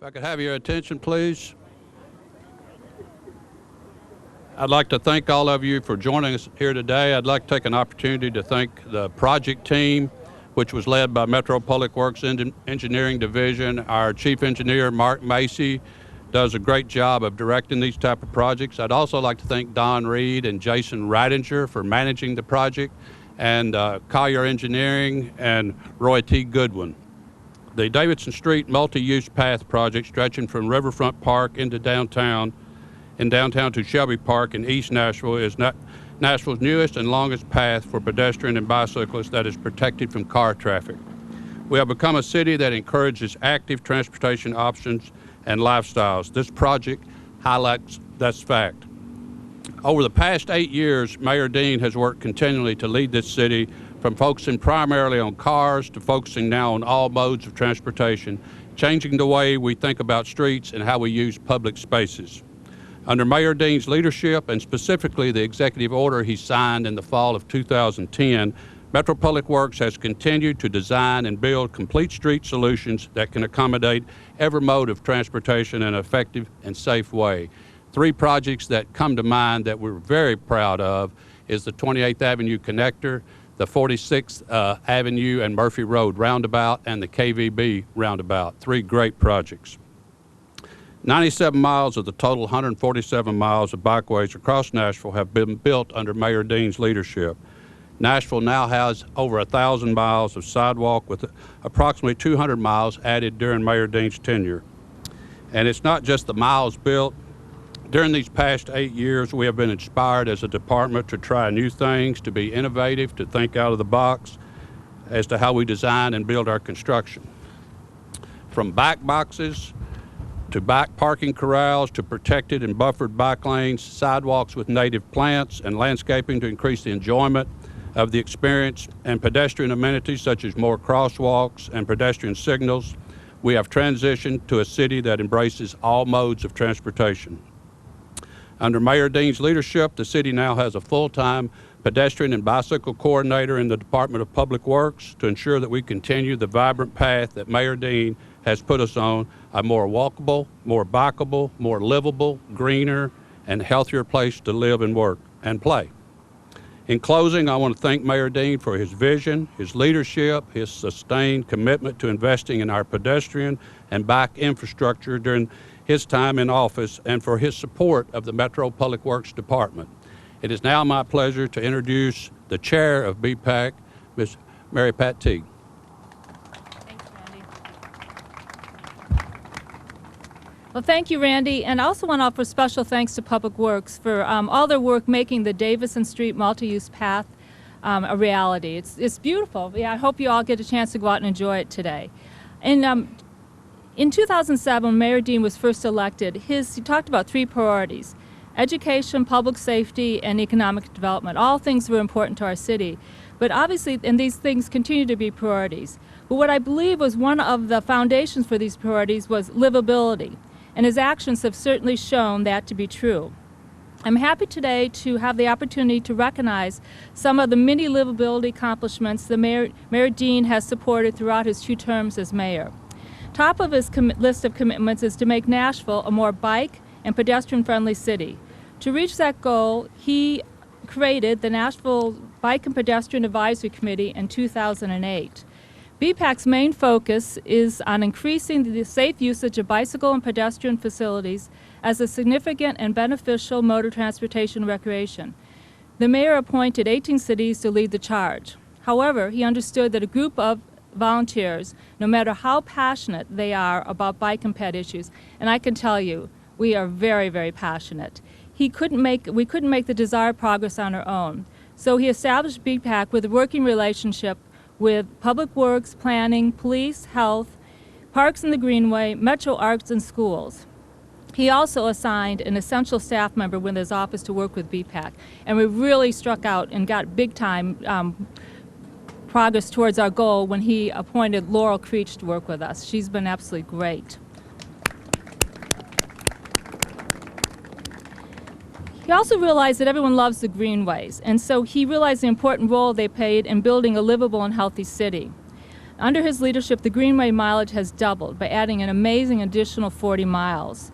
I could have your attention, please. I'd like to thank all of you for joining us here today. I'd like to take an opportunity to thank the project team, which was led by Metro Public Works Engineering Division. Our chief engineer, Mark Macy, does a great job of directing these type of projects. I'd also like to thank Don Reed and Jason Ridinger for managing the project, and Collier Engineering and Roy T. Goodwin. The Davidson Street multi-use path project stretching from Riverfront Park into downtown to Shelby Park in East Nashville is Nashville's newest and longest path for pedestrian and bicyclists that is protected from car traffic. We have become a city that encourages active transportation options and lifestyles. This project highlights that fact. Over the past 8 years, Mayor Dean has worked continually to lead this city from focusing primarily on cars to focusing now on all modes of transportation, changing the way we think about streets and how we use public spaces. Under Mayor Dean's leadership, and specifically the executive order he signed in the fall of 2010, Metro Public Works has continued to design and build complete street solutions that can accommodate every mode of transportation in an effective and safe way. 3 projects that come to mind that we're very proud of is the 28th Avenue Connector, the 46th Avenue and Murphy Road Roundabout, and the KVB Roundabout. 3 great projects. 97 miles of the total 147 miles of bikeways across Nashville have been built under Mayor Dean's leadership. Nashville now has over 1,000 miles of sidewalk, with approximately 200 miles added during Mayor Dean's tenure. And it's not just the miles built. During these past 8 years, we have been inspired as a department to try new things, to be innovative, to think out of the box as to how we design and build our construction. From back boxes to back parking corrals, to protected and buffered bike lanes, sidewalks with native plants, and landscaping to increase the enjoyment of the experience, and pedestrian amenities such as more crosswalks and pedestrian signals, we have transitioned to a city that embraces all modes of transportation. Under Mayor Dean's leadership, the city now has a full-time pedestrian and bicycle coordinator in the Department of Public Works to ensure that we continue the vibrant path that Mayor Dean has put us on, a more walkable, more bikeable, more livable, greener, and healthier place to live and work and play. In closing, I want to thank Mayor Dean for his vision, his leadership, his sustained commitment to investing in our pedestrian and bike infrastructure during his time in office, and for his support of the Metro Public Works Department. It is now my pleasure to introduce the chair of BPAC, Ms. Mary Pat Teague. Thanks, Randy. Well, thank you, Randy, and I also want to offer special thanks to Public Works for all their work making the Davidson Street multi-use path a reality. It's beautiful. Yeah, I hope you all get a chance to go out and enjoy it today. And in 2007, when Mayor Dean was first elected, he talked about 3 priorities: education, public safety, and economic development. All things were important to our city. But obviously, and these things continue to be priorities. But what I believe was one of the foundations for these priorities was livability. And his actions have certainly shown that to be true. I'm happy today to have the opportunity to recognize some of the many livability accomplishments that Mayor Dean has supported throughout his 2 terms as mayor. Top of his list of commitments is to make Nashville a more bike and pedestrian-friendly city. To reach that goal, he created the Nashville Bike and Pedestrian Advisory Committee in 2008. BPAC's main focus is on increasing the safe usage of bicycle and pedestrian facilities as a significant and beneficial mode of transportation and recreation. The mayor appointed 18 cities to lead the charge. However, he understood that a group of volunteers, no matter how passionate they are about bike and ped issues, and I can tell you, we are very, very passionate. We couldn't make the desired progress on our own. So he established BPAC with a working relationship with Public Works, Planning, Police, Health, Parks and the Greenway, Metro Arts, and schools. He also assigned an essential staff member within his office to work with BPAC, and we really struck out and got big-time progress towards our goal when he appointed Laurel Creech to work with us. She's been absolutely great. He also realized that everyone loves the greenways, and so he realized the important role they played in building a livable and healthy city. Under his leadership, the Greenway mileage has doubled by adding an amazing additional 40 miles.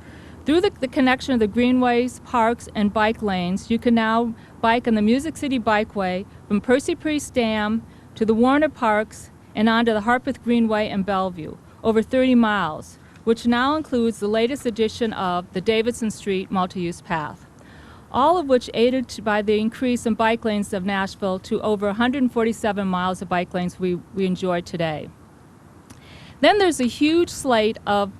Through the connection of the greenways, parks, and bike lanes, you can now bike on the Music City Bikeway from Percy Priest Dam to the Warner Parks and onto the Harpeth Greenway and Bellevue, over 30 miles, which now includes the latest edition of the Davidson Street multi-use path, all of which aided by the increase in bike lanes of Nashville to over 147 miles of bike lanes we enjoy today. Then there's a huge slate of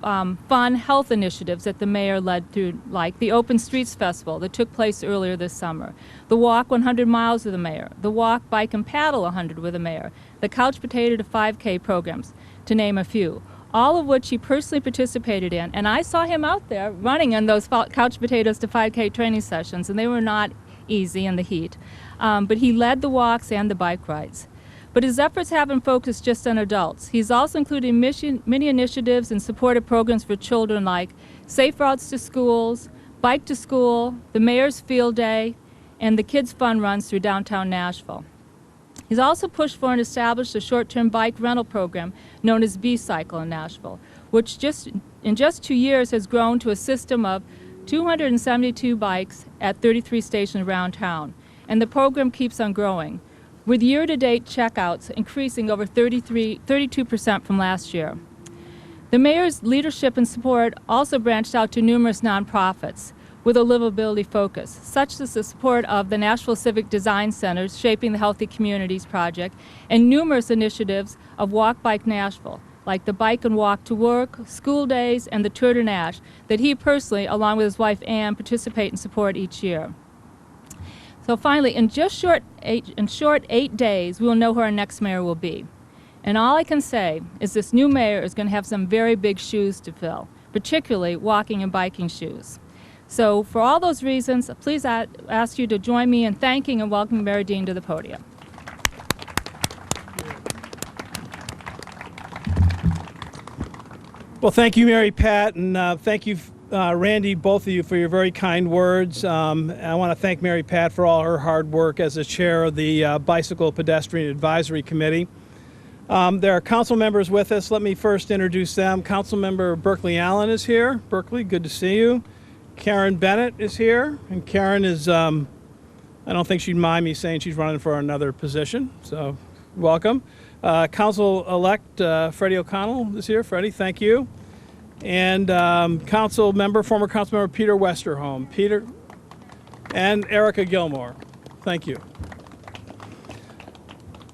fun health initiatives that the mayor led through, like the Open Streets Festival that took place earlier this summer, the Walk 100 Miles with the mayor, the Walk, Bike, and Paddle 100 with the mayor, the Couch Potato to 5K programs, to name a few, all of which he personally participated in. And I saw him out there running in those Couch Potatoes to 5K training sessions, and they were not easy in the heat. But he led the walks and the bike rides. But his efforts haven't focused just on adults. He's also included many initiatives and supported programs for children like Safe Routes to Schools, Bike to School, the Mayor's Field Day, and the Kids Fun Runs through downtown Nashville. He's also pushed for and established a short-term bike rental program known as B-Cycle in Nashville, which in just 2 years has grown to a system of 272 bikes at 33 stations around town. And the program keeps on growing, with year-to-date checkouts increasing over 32% from last year. The mayor's leadership and support also branched out to numerous nonprofits with a livability focus, such as the support of the Nashville Civic Design Center's Shaping the Healthy Communities project and numerous initiatives of Walk Bike Nashville, like the Bike and Walk to Work, School Days, and the Tour de Nash, that he personally, along with his wife Ann, participate and support each year. So finally, in short 8 days, we will know who our next mayor will be. And all I can say is this new mayor is going to have some very big shoes to fill, particularly walking and biking shoes. So for all those reasons, please ask you to join me in thanking and welcoming Mayor Dean to the podium. Well, thank you, Mary Pat, and thank you, Randy, both of you, for your very kind words. I want to thank Mary Pat for all her hard work as the chair of the Bicycle Pedestrian Advisory Committee. There are council members with us. Let me first introduce them. Councilmember Berkeley Allen is here. Berkeley, good to see you. Karen Bennett is here, and Karen is, I don't think she'd mind me saying she's running for another position, so welcome. Council-elect Freddie O'Connell is here. Freddie, thank you. And former council member Peter Westerholm. Peter, and Erica Gilmore. Thank you.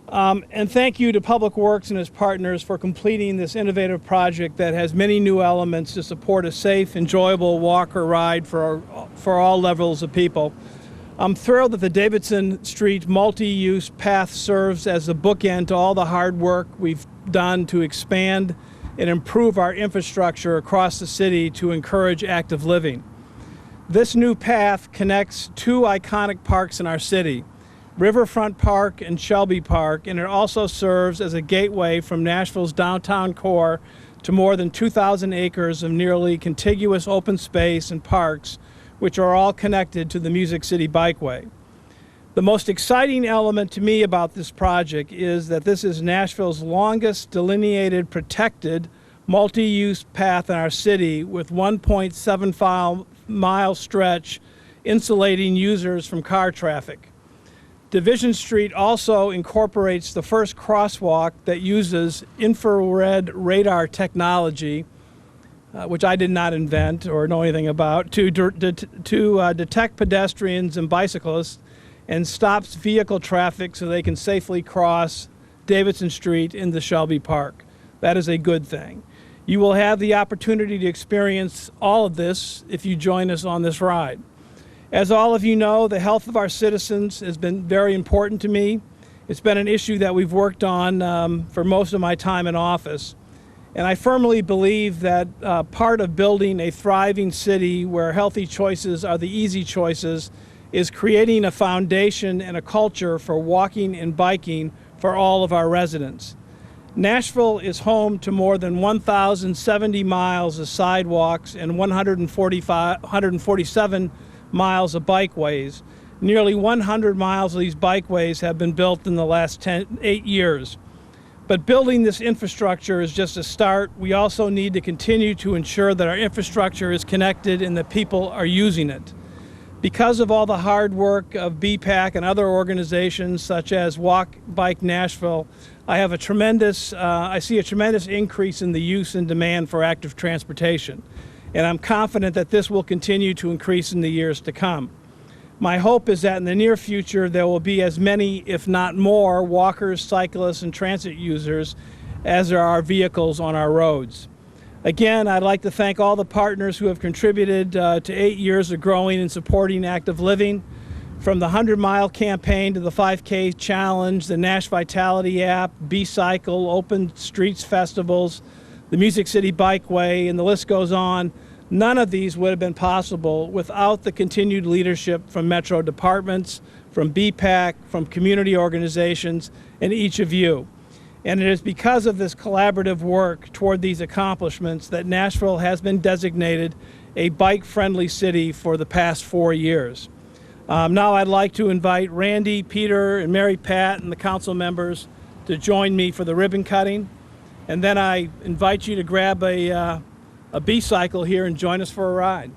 And thank you to Public Works and its partners for completing this innovative project that has many new elements to support a safe, enjoyable walk or ride for all levels of people. I'm thrilled that the Davidson Street multi-use path serves as a bookend to all the hard work we've done to expand and improve our infrastructure across the city to encourage active living. This new path connects two iconic parks in our city, Riverfront Park and Shelby Park, and it also serves as a gateway from Nashville's downtown core to more than 2,000 acres of nearly contiguous open space and parks, which are all connected to the Music City Bikeway. The most exciting element to me about this project is that this is Nashville's longest delineated, protected, multi-use path in our city with 1.75-mile stretch insulating users from car traffic. Division Street also incorporates the first crosswalk that uses infrared radar technology, which I did not invent or know anything about, to detect pedestrians and bicyclists and stops vehicle traffic so they can safely cross Davidson Street into Shelby Park. That is a good thing. You will have the opportunity to experience all of this if you join us on this ride. As all of you know, the health of our citizens has been very important to me. It's been an issue that we've worked on for most of my time in office. And I firmly believe that part of building a thriving city where healthy choices are the easy choices is creating a foundation and a culture for walking and biking for all of our residents. Nashville is home to more than 1,070 miles of sidewalks and 147 miles of bikeways. Nearly 100 miles of these bikeways have been built in the last 8 years. But building this infrastructure is just a start. We also need to continue to ensure that our infrastructure is connected and that people are using it. Because of all the hard work of BPAC and other organizations such as Walk Bike Nashville, I see a tremendous increase in the use and demand for active transportation. And I'm confident that this will continue to increase in the years to come. My hope is that in the near future there will be as many, if not more, walkers, cyclists, and transit users as there are vehicles on our roads. Again, I'd like to thank all the partners who have contributed to 8 years of growing and supporting active living, from the 100-mile campaign to the 5K challenge, the Nash Vitality app, B-Cycle, Open Streets festivals, the Music City Bikeway, and the list goes on. None of these would have been possible without the continued leadership from Metro departments, from BPAC, from community organizations, and each of you. And it is because of this collaborative work toward these accomplishments that Nashville has been designated a bike-friendly city for the past 4 years. Now I'd like to invite Randy, Peter, and Mary Pat and the council members to join me for the ribbon cutting. And then I invite you to grab a B-Cycle here and join us for a ride.